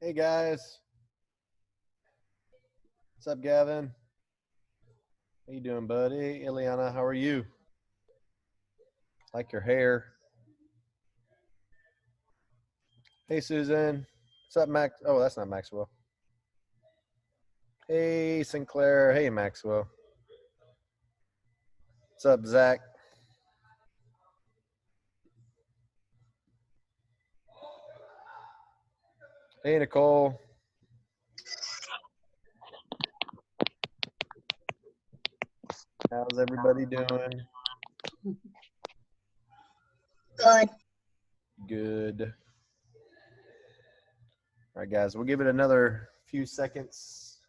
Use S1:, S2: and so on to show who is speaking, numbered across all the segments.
S1: Hey guys, what's up, Gavin? How you doing, buddy? Ileana, how are you? Like your hair. Hey, Susan. What's up, Max? Oh, that's not Maxwell. Hey, Sinclair. Hey, Maxwell. What's up, Zach? Hey, Nicole. How's everybody doing?
S2: Good.
S1: Good. All right, guys, we'll give it another few seconds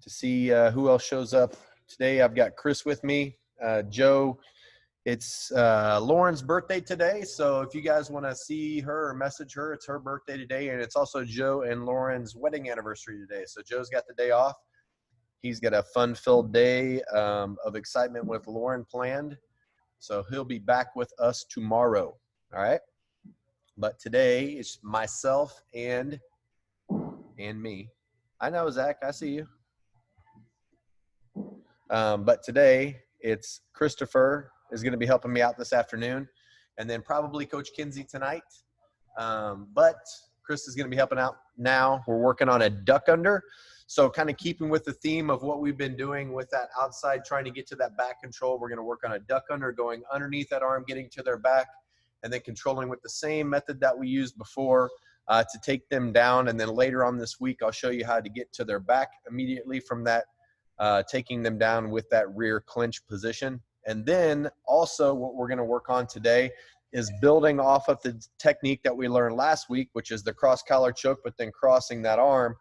S1: to see who else shows up. Today, I've got Chris with me, Joe. It's Lauren's birthday today, so if you guys want to see her or message her, it's her birthday today, and it's also Joe and Lauren's wedding anniversary today. So Joe's got the day off. He's got a fun-filled day of excitement with Lauren planned, so he'll be back with us tomorrow. All right, but today it's myself and me. I know, Zach. I see you. But today it's Christopher is going to be helping me out this afternoon, and then probably Coach Kinsey tonight. But Chris is going to be helping out now. We're working on a duck under. So kind of keeping with the theme of what we've been doing with that outside, trying to get to that back control, we're going to work on a duck under, going underneath that arm, getting to their back, and then controlling with the same method that we used before to take them down. And then later on this week, I'll show you how to get to their back immediately from that, taking them down with that rear clinch position. And then also what we're going to work on today is building off of the technique that we learned last week, which is the cross collar choke, but then crossing that arm.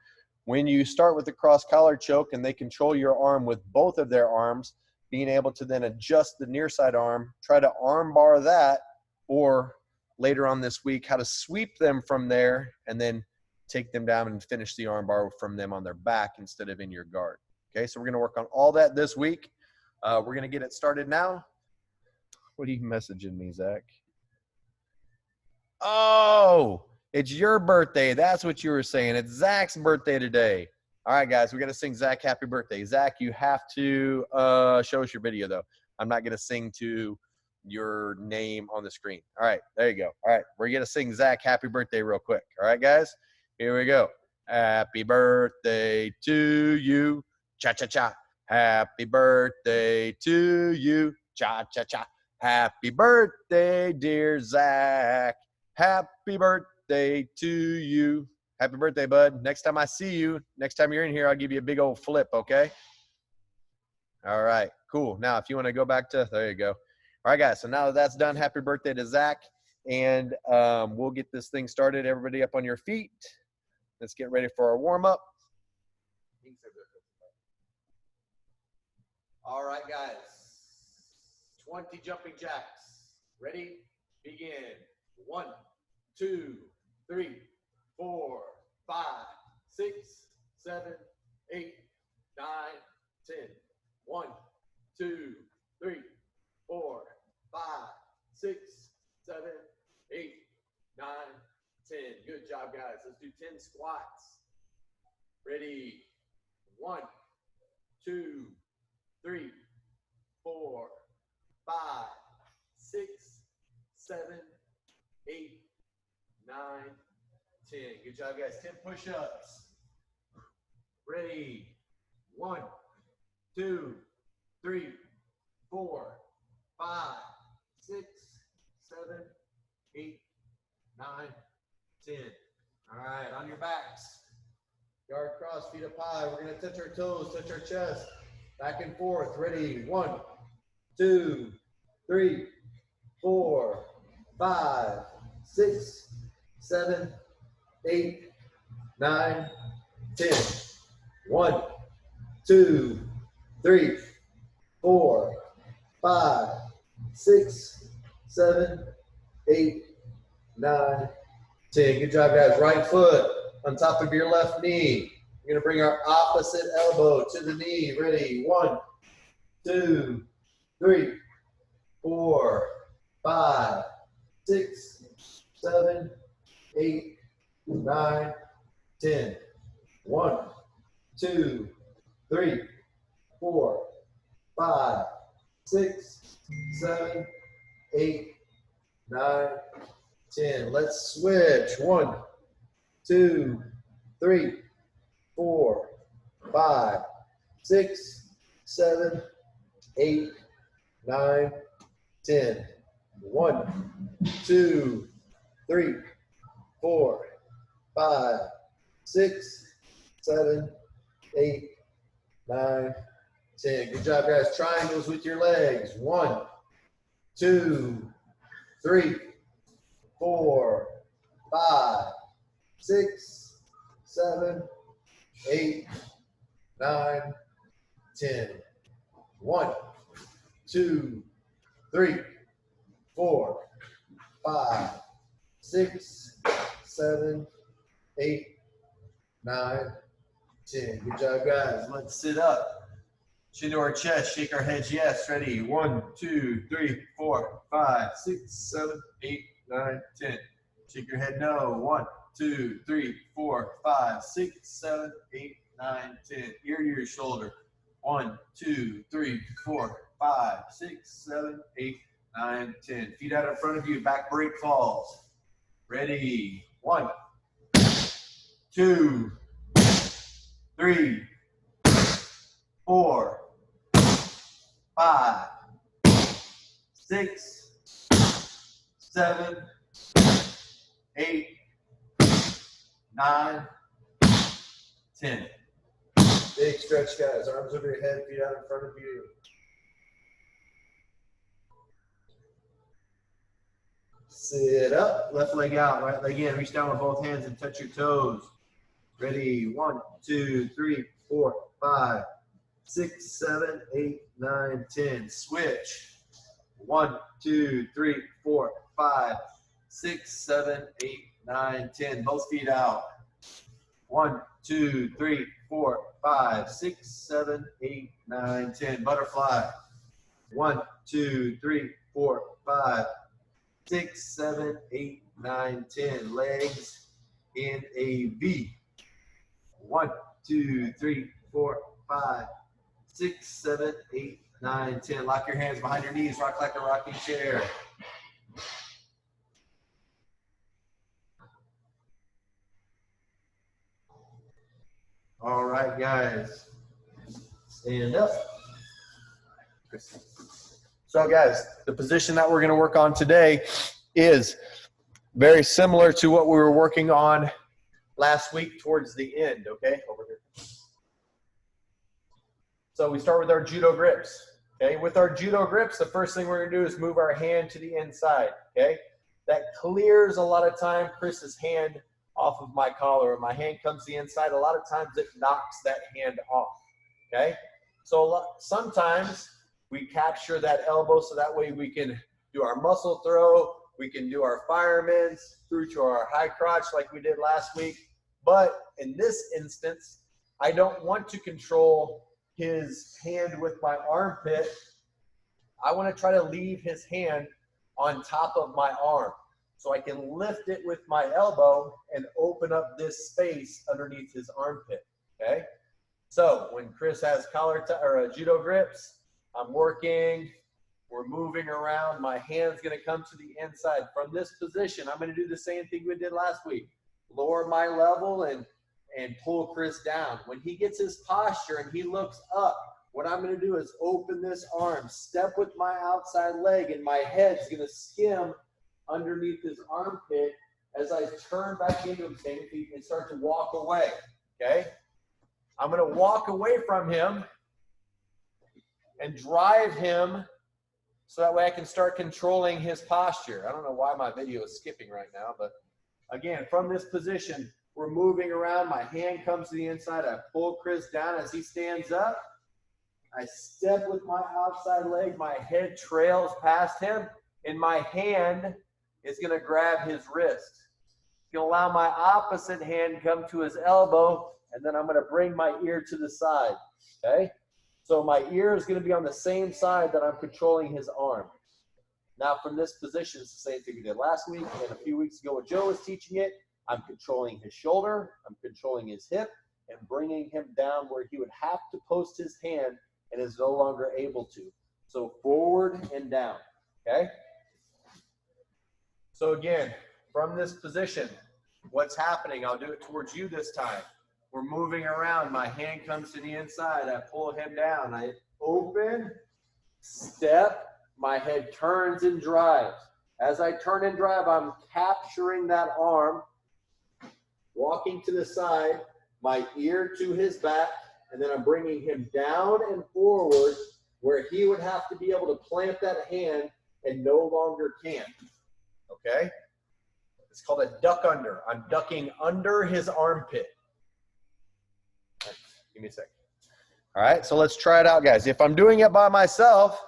S1: When you start with the cross collar choke and they control your arm with both of their arms, being able to then adjust the near side arm, try to arm bar that, or later on this week, how to sweep them from there and then take them down and finish the arm bar from them on their back instead of in your guard. Okay, so we're going to work on all that this week. We're going to get it started now. What are you messaging me, Zach? Oh, it's your birthday. That's what you were saying. It's Zach's birthday today. All right, guys, we're going to sing Zach happy birthday. Zach, you have to show us your video, though. I'm not going to sing to your name on the screen. All right, there you go. All right, we're going to sing Zach happy birthday real quick. All right, guys, here we go. Happy birthday to you. Cha-cha-cha. Happy birthday to you. Cha-cha-cha. Happy birthday, dear Zach. Happy birthday to you. Happy birthday, bud. Next time I see you, next time you're in here, I'll give you a big old flip, okay? All right, cool. Now, if you want to go back to, there you go. All right, guys, so now that that's done, happy birthday to Zach. And we'll get this thing started. Everybody up on your feet. Let's get ready for our warm-up. All right, guys. 20 jumping jacks. Ready? Begin. 1, 2, 3, 4, 5, 6, 7, 8, 9, 10. 1, 2, 3, 4, 5, 6, 7, 8, 9, 10. Good job, guys. Let's do 10 squats. Ready? 1, 2, 3, 4, 5, 6, 7, 8, 9, 10. Good job, guys. 10 push-ups. Ready? 1, 2, 3, 4, 5, 6, 7, 8, 9, 10. All right, on your backs. Yard cross, feet up high. We're going to touch our toes, touch our chest. Back and forth. Ready? 1, 2, 3, 4, 5, 6, 7, 8, 9, 10. 1, 2, 3, 4, 5, 6, 7, 8, 9, 10. Good job, guys. Right foot on top of your left knee. We're going to bring our opposite elbow to the knee. Ready? 1, 2, 3, 4, 5, 6, 7, 8, 9, 8, 9, 10. Let's switch. 1, 2, 3, 4, 5, 6, 7, 8, 9, 10. 1, 2, 3, 4, 5, 6, 7, 8, 9, 10. Good job, guys. Triangles with your legs. 1, 2, 3, 4, 5, 6, 7, 8, 9, 10. 1, 2, 3, 4, 5, 6, 7, 8, 9, 10. Good job, guys. Let's sit up. Chin to our chest, shake our heads, yes. Ready? 1, 2, 3, 4, 5, 6, 7, 8, 9, 10. Shake your head, no. 1, 2, 3, 4, 5, 6, 7, 8, 9, 10. Ear to your shoulder. 1, 2, 3, 4, 5, 6, 7, 8, 9, 10. Feet out in front of you, back break falls. Ready? 1, 2, 3, 4, 5, 6, 7, 8, 9, 10. Big stretch, guys. Arms over your head, feet out in front of you. Sit up, left leg out, right leg in. Reach down with both hands and touch your toes. Ready? 1, 2, 3, 4, 5, 6, 7, 8, 9, 10. Switch. 1, 2, 3, 4, 5, 6, 7, 8, 9, 10. Both feet out. 1, 2, 3, 4, 5, 6, 7, 8, 9, 10. Butterfly. 1, 2, 3, 4, 5, 6, 7, 8, 9, 10. Legs in a V. 1, 2, 3, 4, 5, 6, 7, 8, 9, 10. Lock your hands behind your knees. Rock like a rocking chair. All right, guys. Stand up. So, guys, the position that we're going to work on today is very similar to what we were working on last week towards the end, okay? Over here. So we start with our judo grips, okay? With our judo grips, the first thing we're going to do is move our hand to the inside, okay? That clears a lot of time Chris's hand off of my collar. When my hand comes to the inside, a lot of times it knocks that hand off, okay? So sometimes we capture that elbow so that way we can do our muscle throw, we can do our fireman's through to our high crotch like we did last week. But in this instance, I don't want to control his hand with my armpit. I want to try to leave his hand on top of my arm so I can lift it with my elbow and open up this space underneath his armpit, okay? So when Chris has judo grips, I'm working, we're moving around, my hand's gonna come to the inside. From this position, I'm gonna do the same thing we did last week. Lower my level and pull Chris down. When he gets his posture and he looks up, what I'm gonna do is open this arm, step with my outside leg, and my head's gonna skim underneath his armpit as I turn back into him, and start to walk away, okay? I'm gonna walk away from him and drive him so that way I can start controlling his posture. I don't know why my video is skipping right now, but again, from this position, we're moving around. My hand comes to the inside. I pull Chris down as he stands up. I step with my outside leg. My head trails past him, and my hand is going to grab his wrist. I'm going to allow my opposite hand come to his elbow, and then I'm going to bring my ear to the side, okay? So my ear is going to be on the same side that I'm controlling his arm. Now from this position, it's the same thing we did last week and a few weeks ago when Joe was teaching it. I'm controlling his shoulder, I'm controlling his hip, and bringing him down where he would have to post his hand and is no longer able to. So forward and down, okay? So again, from this position, what's happening? I'll do it towards you this time. We're moving around. My hand comes to the inside. I pull him down. I open, step, my head turns and drives. As I turn and drive, I'm capturing that arm, walking to the side, my ear to his back, and then I'm bringing him down and forward where he would have to be able to plant that hand and no longer can. Okay? It's called a duck under. I'm ducking under his armpit. Right, give me a second. All right, so let's try it out, guys. If I'm doing it by myself,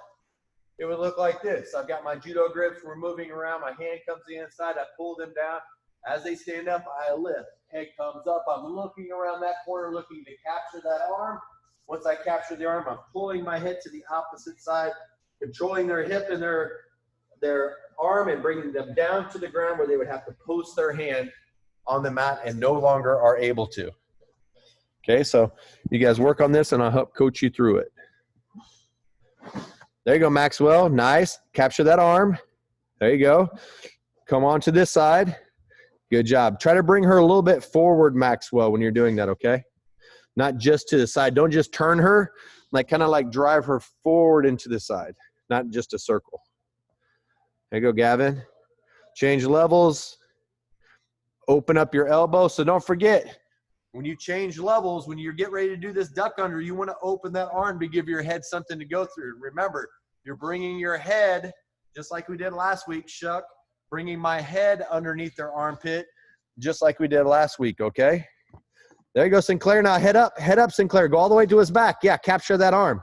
S1: it would look like this. I've got my judo grips. We're moving around. My hand comes to the inside. I pull them down. As they stand up, I lift. Head comes up. I'm looking around that corner, looking to capture that arm. Once I capture the arm, I'm pulling my head to the opposite side, controlling their hip and their arm and bringing them down to the ground where they would have to post their hand on the mat and no longer are able to. Okay, so you guys work on this and I'll help coach you through it. There you go, Maxwell. Nice. Capture that arm. There you go. Come on to this side. Good job. Try to bring her a little bit forward, Maxwell, when you're doing that, okay? Not just to the side. Don't just turn her. Like kind of like drive her forward into the side, not just a circle. There you go, Gavin. Change levels. Open up your elbow. So don't forget, when you change levels, when you get ready to do this duck under, you want to open that arm to give your head something to go through. Remember, you're bringing your head, just like we did last week, Shuck, bringing my head underneath their armpit, just like we did last week, okay? There you go, Sinclair. Now head up, Sinclair. Go all the way to his back. Yeah, capture that arm.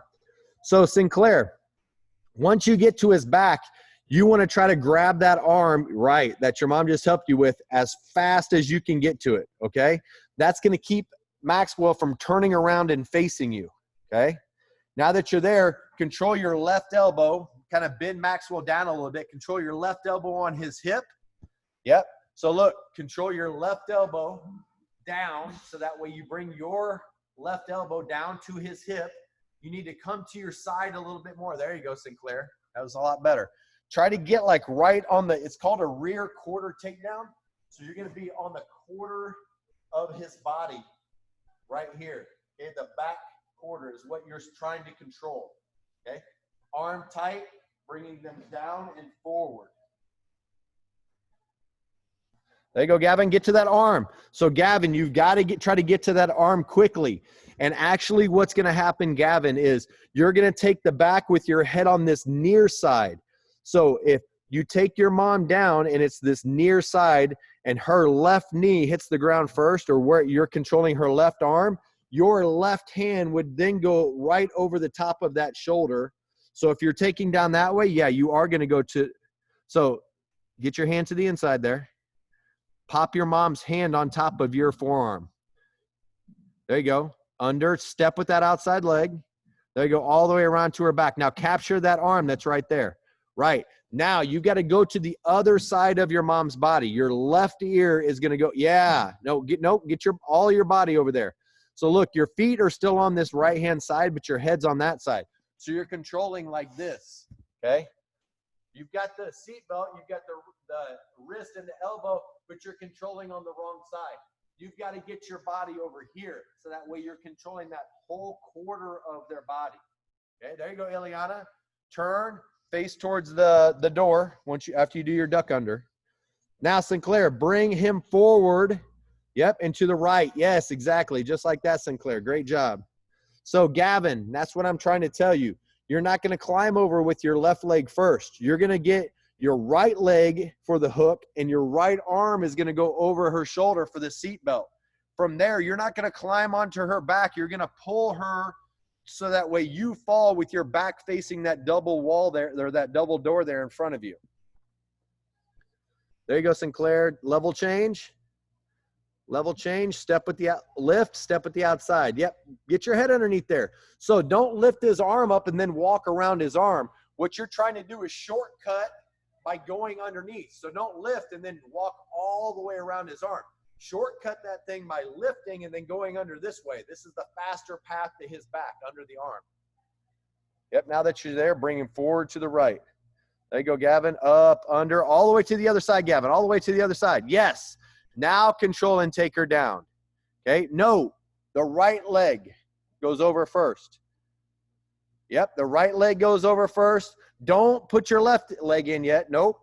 S1: So, Sinclair, once you get to his back, you want to try to grab that arm, right, that your mom just helped you with as fast as you can get to it, okay? That's going to keep Maxwell from turning around and facing you, okay? Now that you're there, control your left elbow, kind of bend Maxwell down a little bit. Control your left elbow on his hip. Yep. So look, control your left elbow down so that way you bring your left elbow down to his hip. You need to come to your side a little bit more. There you go, Sinclair. That was a lot better. Try to get like right on the, it's called a rear quarter takedown. So you're going to be on the quarter of his body right here. Okay, the back quarter is what you're trying to control. Okay, arm tight, bringing them down and forward. There you go, Gavin. Get to that arm. So, Gavin, you've got to try to get to that arm quickly. And actually what's going to happen, Gavin, is you're going to take the back with your head on this near side. So if you take your mom down and it's this near side and her left knee hits the ground first, or where you're controlling her left arm, your left hand would then go right over the top of that shoulder. So if you're taking down that way, yeah, you are going to go to – so get your hand to the inside there. Pop your mom's hand on top of your forearm. There you go. Under, step with that outside leg. There you go, all the way around to her back. Now capture that arm that's right there. Right. Now you've got to go to the other side of your mom's body. Your left ear is going to go, yeah. Get all your body over there. So look, your feet are still on this right-hand side, but your head's on that side. So you're controlling like this, okay? You've got the seat belt, you've got the wrist and the elbow, but you're controlling on the wrong side. You've got to get your body over here, so that way you're controlling that whole quarter of their body. Okay, there you go, Ileana. Turn, face towards the door after you do your duck under. Now, Sinclair, bring him forward. Yep, and to the right. Yes, exactly. Just like that, Sinclair. Great job. So, Gavin, that's what I'm trying to tell you. You're not going to climb over with your left leg first. You're going to get your right leg for the hook, and your right arm is going to go over her shoulder for the seat belt. From there, you're not going to climb onto her back. You're going to pull her so that way you fall with your back facing that double wall there, or that double door there in front of you. There you go, Sinclair. Level change. Level change, step with the lift, step with the outside. Yep, get your head underneath there. So don't lift his arm up and then walk around his arm. What you're trying to do is shortcut by going underneath. So don't lift and then walk all the way around his arm. Shortcut that thing by lifting and then going under this way. This is the faster path to his back, under the arm. Yep, now that you're there, bring him forward to the right. There you go, Gavin. Up, under, all the way to the other side, Gavin. All the way to the other side. Yes. Now control and take her down. Okay. No, the right leg goes over first. Yep, the right leg goes over first. Don't put your left leg in yet. Nope.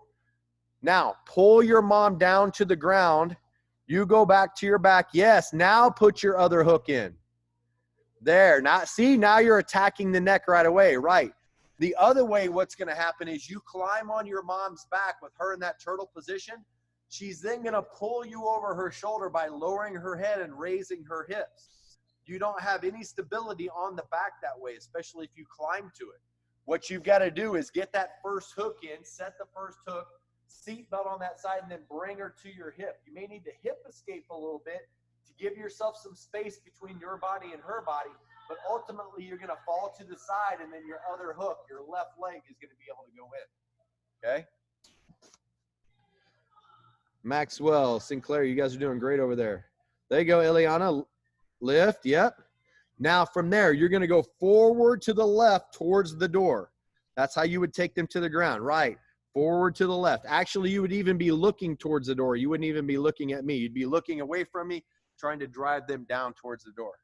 S1: Now, pull your mom down to the ground. You go back to your back. Yes, now put your other hook in. There. Now, see, now you're attacking the neck right away. Right. The other way, what's going to happen is you climb on your mom's back with her in that turtle position. She's then going to pull you over her shoulder by lowering her head and raising her hips. You don't have any stability on the back that way, especially if you climb to it. What you've got to do is get that first hook in, set the first hook, seatbelt on that side, and then bring her to your hip. You may need to hip escape a little bit to give yourself some space between your body and her body, but ultimately you're going to fall to the side, and then your other hook, your left leg, is going to be able to go in. Okay? Maxwell, Sinclair, you guys are doing great over there. There you go, Ileana. Lift, yep. Now from there, you're going to go forward to the left towards the door. That's how you would take them to the ground, right? Forward to the left. Actually, you would even be looking towards the door. You wouldn't even be looking at me. You'd be looking away from me, trying to drive them down towards the door.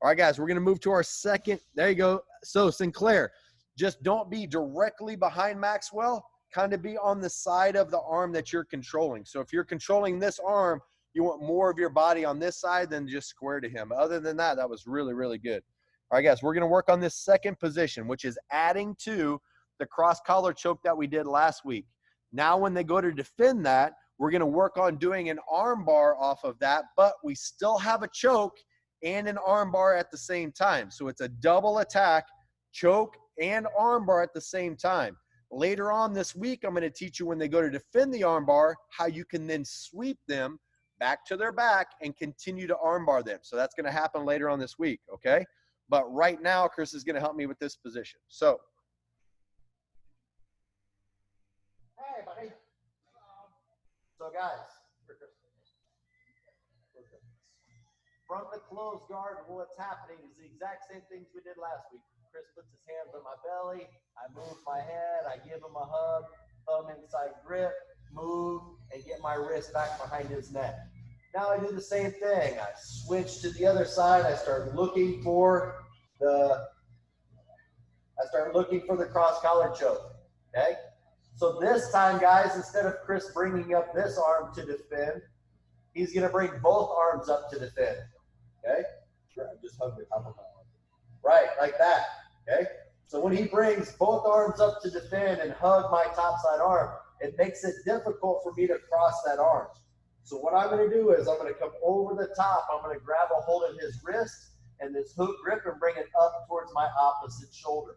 S1: All right, guys, we're going to move to our second. There you go. So, Sinclair, just don't be directly behind Maxwell. Kind of be on the side of the arm that you're controlling. So if you're controlling this arm, you want more of your body on this side than just square to him. Other than that, that was really, really good. All right, guys, we're going to work on this second position, which is adding to the cross collar choke that we did last week. Now, when they go to defend that, we're going to work on doing an arm bar off of that, but we still have a choke and an arm bar at the same time. So it's a double attack, choke and arm bar at the same time. Later on this week, I'm going to teach you when they go to defend the arm bar, how you can then sweep them back to their back and continue to armbar them. So that's going to happen later on this week, okay? But right now, Chris is going to help me with this position. So, hey, buddy. So, guys, from the closed guard, what's happening is the exact same things we did last week. Chris puts his hands on my belly. I move my head. I give him a hug, thumb inside grip, move, and get my wrist back behind his neck. Now I do the same thing. I switch to the other side. I start looking for the cross collar choke. Okay? So this time, guys, instead of Chris bringing up this arm to defend, he's going to bring both arms up to defend. Okay? Just hug the top of my arm. Right, like that. Okay? So when he brings both arms up to defend and hug my top side arm, it makes it difficult for me to cross that arm. So what I'm going to do is I'm going to come over the top. I'm going to grab a hold of his wrist and this hook grip and bring it up towards my opposite shoulder.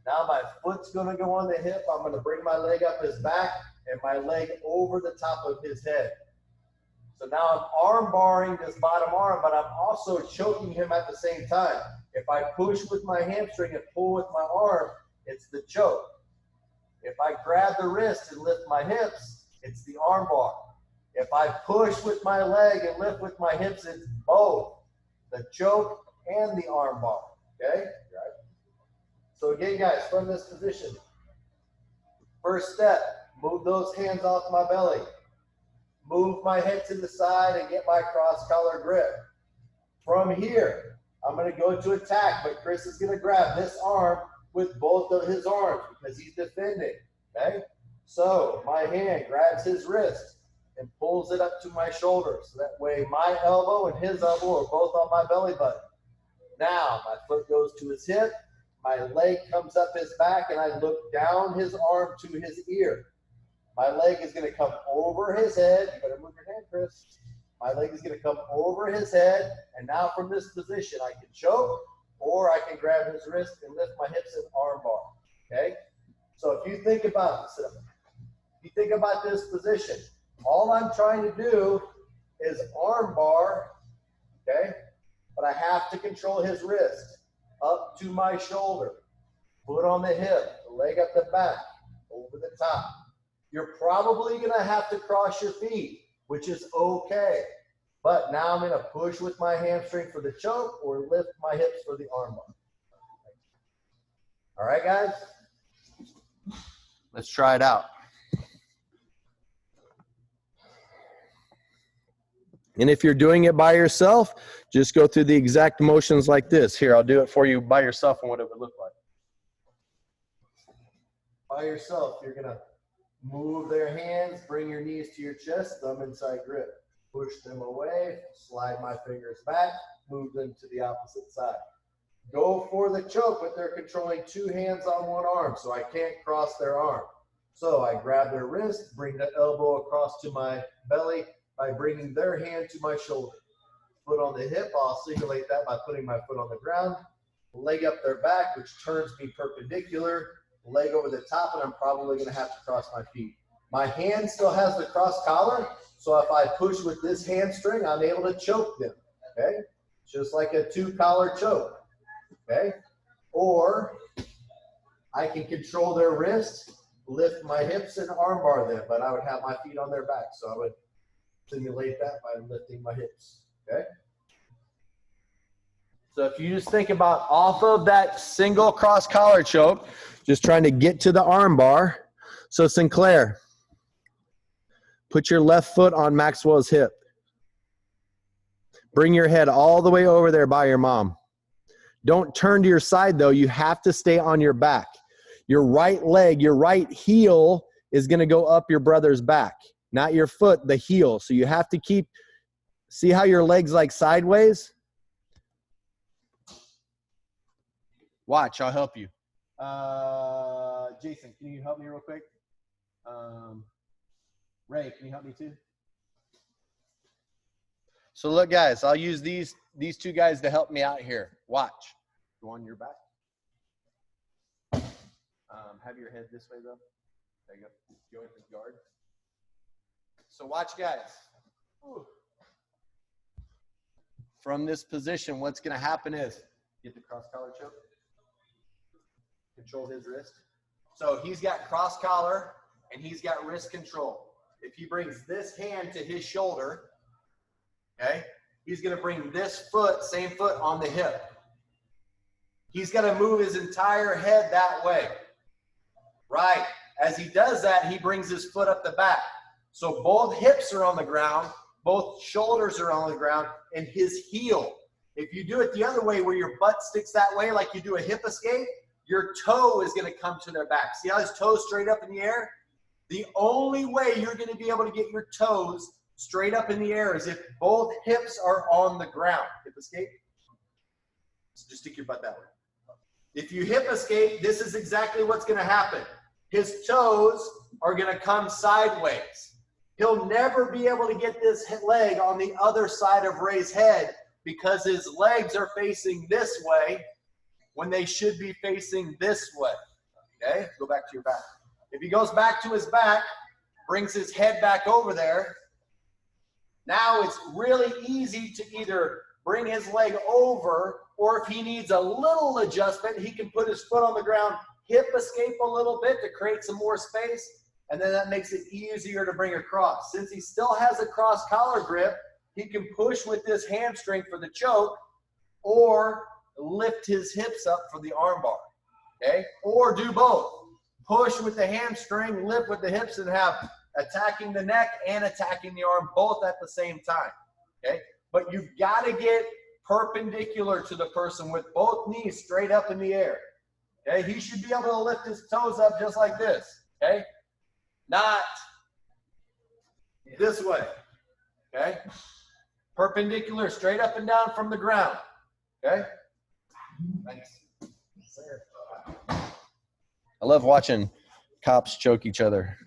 S1: Now my foot's going to go on the hip. I'm going to bring my leg up his back and my leg over the top of his head. So now I'm arm barring this bottom arm, but I'm also choking him at the same time. If I push with my hamstring and pull with my arm, it's the choke. If I grab the wrist and lift my hips, it's the arm bar. If I push with my leg and lift with my hips, it's both the choke and the arm bar. Okay? So again, guys, from this position, first step, move those hands off my belly. Move my head to the side and get my cross collar grip. From here, I'm going to go to attack, but Chris is going to grab this arm with both of his arms because he's defending. Okay? So my hand grabs his wrist and pulls it up to my shoulder. So that way my elbow and his elbow are both on my belly button. Now my foot goes to his hip, my leg comes up his back, and I look down his arm to his ear. My leg is going to come over his head. You better move your hand, Chris. My leg is going to come over his head, and now from this position I can choke, or I can grab his wrist and lift my hips and arm bar. Okay? So if you think about this position, all I'm trying to do is arm bar, okay? But I have to control his wrist up to my shoulder, foot on the hip, the leg up the back, over the top. You're probably going to have to cross your feet, which is okay. But now I'm going to push with my hamstring for the choke or lift my hips for the arm bar. All right, guys? Let's try it out. And if you're doing it by yourself, just go through the exact motions like this. Here, I'll do it for you by yourself and what it would look like. By yourself, you're going to move their hands, bring your knees to your chest, thumb inside grip. Push them away, slide my fingers back, move them to the opposite side. Go for the choke, but they're controlling two hands on one arm, so I can't cross their arm. So I grab their wrist, bring the elbow across to my belly by bringing their hand to my shoulder. Foot on the hip, I'll simulate that by putting my foot on the ground. Leg up their back, which turns me perpendicular. Leg over the top, and I'm probably going to have to cross my feet. My hand still has the cross collar, so if I push with this hamstring, I'm able to choke them, okay? Just like a two-collar choke, okay? Or I can control their wrist, lift my hips, and armbar them, but I would have my feet on their back, so I would simulate that by lifting my hips, okay? So if you just think about off of that single cross collar choke, just trying to get to the arm bar. So Sinclair, put your left foot on Maxwell's hip. Bring your head all the way over there by your mom. Don't turn to your side though. You have to stay on your back. Your right leg, your right heel is going to go up your brother's back, not your foot, the heel. So you have to keep, see how your leg's like sideways? Watch, I'll help you. Jason, can you help me real quick? Ray, can you help me too? So look, guys, I'll use these two guys to help me out here. Watch. Go on your back. Have your head this way, though. There you go. Go into the guard. So watch, guys. Ooh. From this position, what's going to happen is get the cross collar choke. Control his wrist. So he's got cross collar and he's got wrist control. If he brings this hand to his shoulder, okay, he's going to bring this foot, same foot, on the hip. He's going to move his entire head that way. Right. As he does that, he brings his foot up the back. So both hips are on the ground, both shoulders are on the ground, and his heel. If you do it the other way where your butt sticks that way like you do a hip escape, your toe is going to come to their back. See how his toe's straight up in the air? The only way you're going to be able to get your toes straight up in the air is if both hips are on the ground. Hip escape. So just stick your butt that way. If you hip escape, this is exactly what's going to happen. His toes are going to come sideways. He'll never be able to get this leg on the other side of Ray's head because his legs are facing this way when they should be facing this way. Okay? Go back to your back. If he goes back to his back, brings his head back over there, now it's really easy to either bring his leg over, or if he needs a little adjustment, he can put his foot on the ground, hip escape a little bit to create some more space, and then that makes it easier to bring across. Since he still has a cross collar grip, he can push with this hamstring for the choke, or lift his hips up for the arm bar, okay? Or do both. Push with the hamstring, lift with the hips, and have attacking the neck and attacking the arm both at the same time, okay? But you've got to get perpendicular to the person with both knees straight up in the air, okay? He should be able to lift his toes up just like this, okay? Not this way, okay? Perpendicular, straight up and down from the ground, okay? Thanks. I love watching cops choke each other.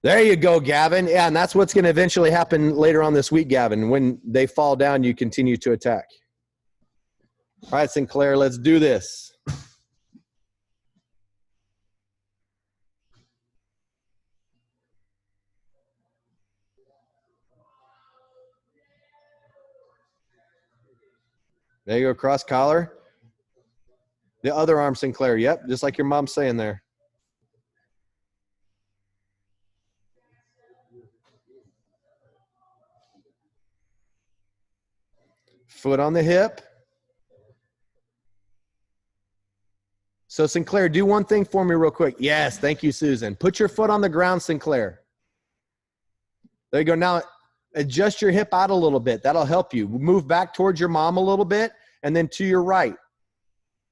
S1: There you go, Gavin. Yeah, and that's what's going to eventually happen later on this week, Gavin. When they fall down, you continue to attack. All right, Sinclair, let's do this. There you go, cross collar. The other arm, Sinclair. Yep, just like your mom's saying there. Foot on the hip. So Sinclair, do one thing for me real quick. Yes, thank you, Susan. Put your foot on the ground, Sinclair. There you go. Now adjust your hip out a little bit. That'll help you. Move back towards your mom a little bit and then to your right.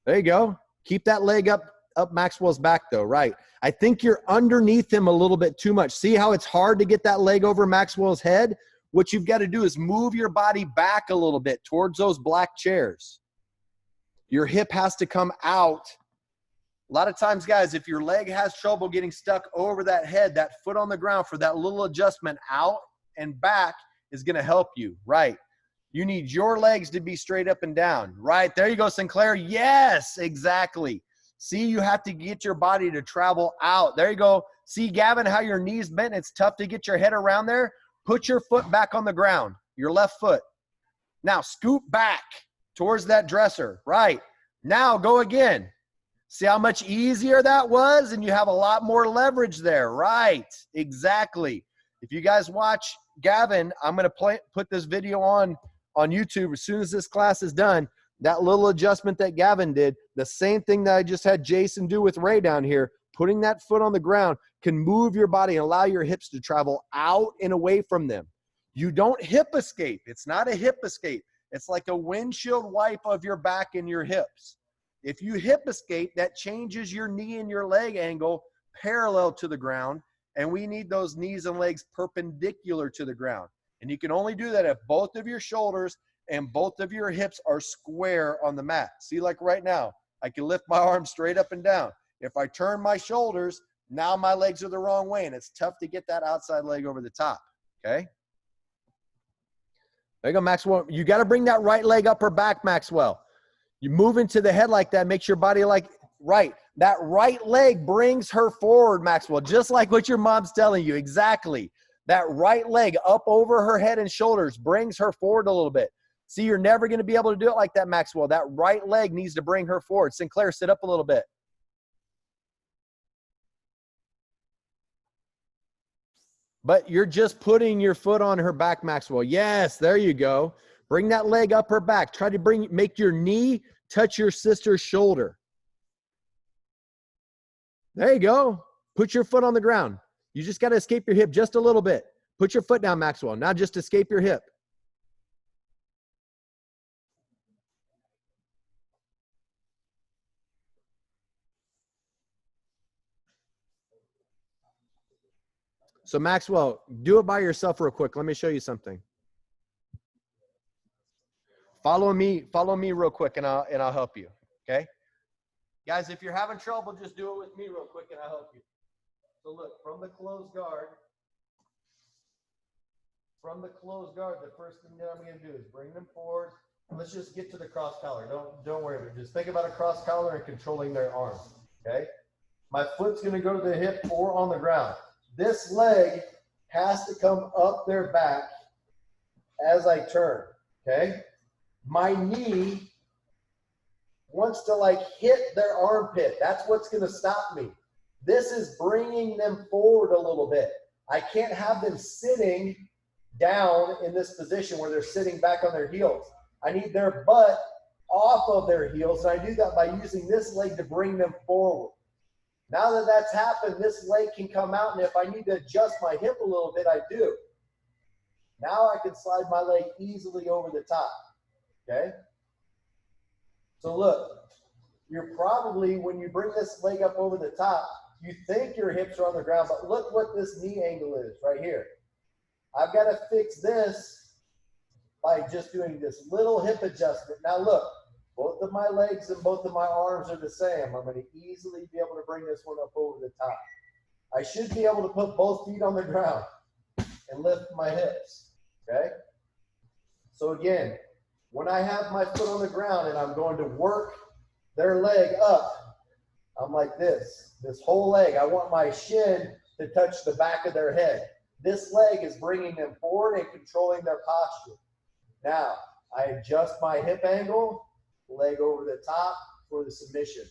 S1: There you go. Keep that leg up Maxwell's back though, right? I think you're underneath him a little bit too much. See how it's hard to get that leg over Maxwell's head? What you've got to do is move your body back a little bit towards those black chairs. Your hip has to come out. A lot of times, guys, if your leg has trouble getting stuck over that head, that foot on the ground for that little adjustment out and back is going to help you, right? You need your legs to be straight up and down, right? There you go, Sinclair. Yes, exactly. See, you have to get your body to travel out. There you go. See, Gavin, how your knee's bent? It's tough to get your head around there. Put your foot back on the ground, your left foot. Now, scoot back towards that dresser, right? Now, go again. See how much easier that was? And you have a lot more leverage there, right? Exactly. If you guys watch Gavin, I'm going to put this video on YouTube as soon as this class is done. That little adjustment that Gavin did, the same thing that I just had Jason do with Ray down here, putting that foot on the ground can move your body and allow your hips to travel out and away from them. You don't hip escape. It's not a hip escape. It's like a windshield wipe of your back and your hips. If you hip escape, that changes your knee and your leg angle parallel to the ground, and we need those knees and legs perpendicular to the ground. And you can only do that if both of your shoulders and both of your hips are square on the mat. See, like right now, I can lift my arms straight up and down. If I turn my shoulders, now my legs are the wrong way, and it's tough to get that outside leg over the top, okay? There you go, Maxwell. You got to bring that right leg up or back, Maxwell. You move into the head like that, makes your body like right. That right leg brings her forward, Maxwell, just like what your mom's telling you. Exactly. That right leg up over her head and shoulders brings her forward a little bit. See, you're never going to be able to do it like that, Maxwell. That right leg needs to bring her forward. Sinclair, sit up a little bit. But you're just putting your foot on her back, Maxwell. Yes, there you go. Bring that leg up her back. Try to make your knee touch your sister's shoulder. There you go. Put your foot on the ground. You just got to escape your hip just a little bit. Put your foot down, Maxwell. Now just escape your hip. So Maxwell, do it by yourself real quick. Let me show you something. Follow me real quick and I'll help you. Okay? Guys, if you're having trouble, just do it with me real quick and I'll help you. So look, from the closed guard, the first thing that I'm going to do is bring them forward. Let's just get to the cross collar. Don't worry about it. Just think about a cross collar and controlling their arms. Okay? My foot's going to go to the hip or on the ground. This leg has to come up their back as I turn. Okay? My knee wants to like hit their armpit. That's what's going to stop me. This is bringing them forward a little bit. I can't have them sitting down in this position where they're sitting back on their heels. I need their butt off of their heels, and I do that by using this leg to bring them forward. Now that that's happened, this leg can come out, and if I need to adjust my hip a little bit, I do. Now I can slide my leg easily over the top. Okay? So look, you're probably, when you bring this leg up over the top, you think your hips are on the ground, but look what this knee angle is right here. I've got to fix this by just doing this little hip adjustment. Now look, both of my legs and both of my arms are the same. I'm going to easily be able to bring this one up over the top. I should be able to put both feet on the ground and lift my hips, okay? So again, when I have my foot on the ground and I'm going to work their leg up, I'm like this whole leg. I want my shin to touch the back of their head. This leg is bringing them forward and controlling their posture. Now, I adjust my hip angle, leg over the top for the submission.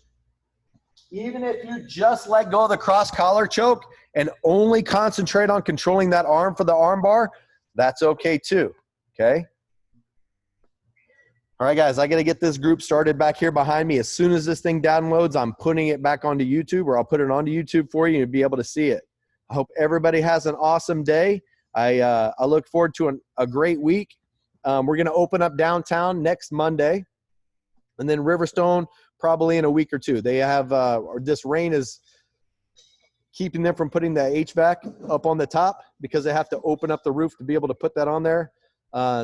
S1: Even if you just let go of the cross collar choke and only concentrate on controlling that arm for the arm bar, that's okay too, okay? All right, guys, I got to get this group started back here behind me. As soon as this thing downloads, I'm putting it back onto YouTube, or I'll put it onto YouTube for you and be able to see it. I hope everybody has an awesome day. I look forward to a great week. We're going to open up downtown next Monday, and then Riverstone probably in a week or two. They have this rain is keeping them from putting the HVAC up on the top because they have to open up the roof to be able to put that on there.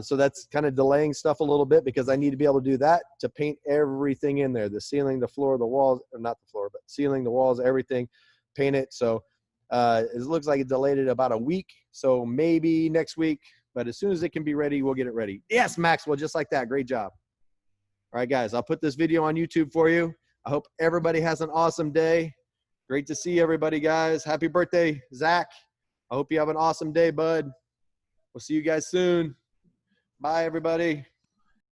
S1: So that's kind of delaying stuff a little bit because I need to be able to do that to paint everything in there, the ceiling, the floor, the walls, or not the floor, but ceiling, the walls, everything, paint it. So it looks like it delayed it about a week. So maybe next week, but as soon as it can be ready, we'll get it ready. Yes, Maxwell, just like that. Great job. All right, guys, I'll put this video on YouTube for you. I hope everybody has an awesome day. Great to see everybody, guys. Happy birthday, Zach. I hope you have an awesome day, bud. We'll see you guys soon. Bye, everybody.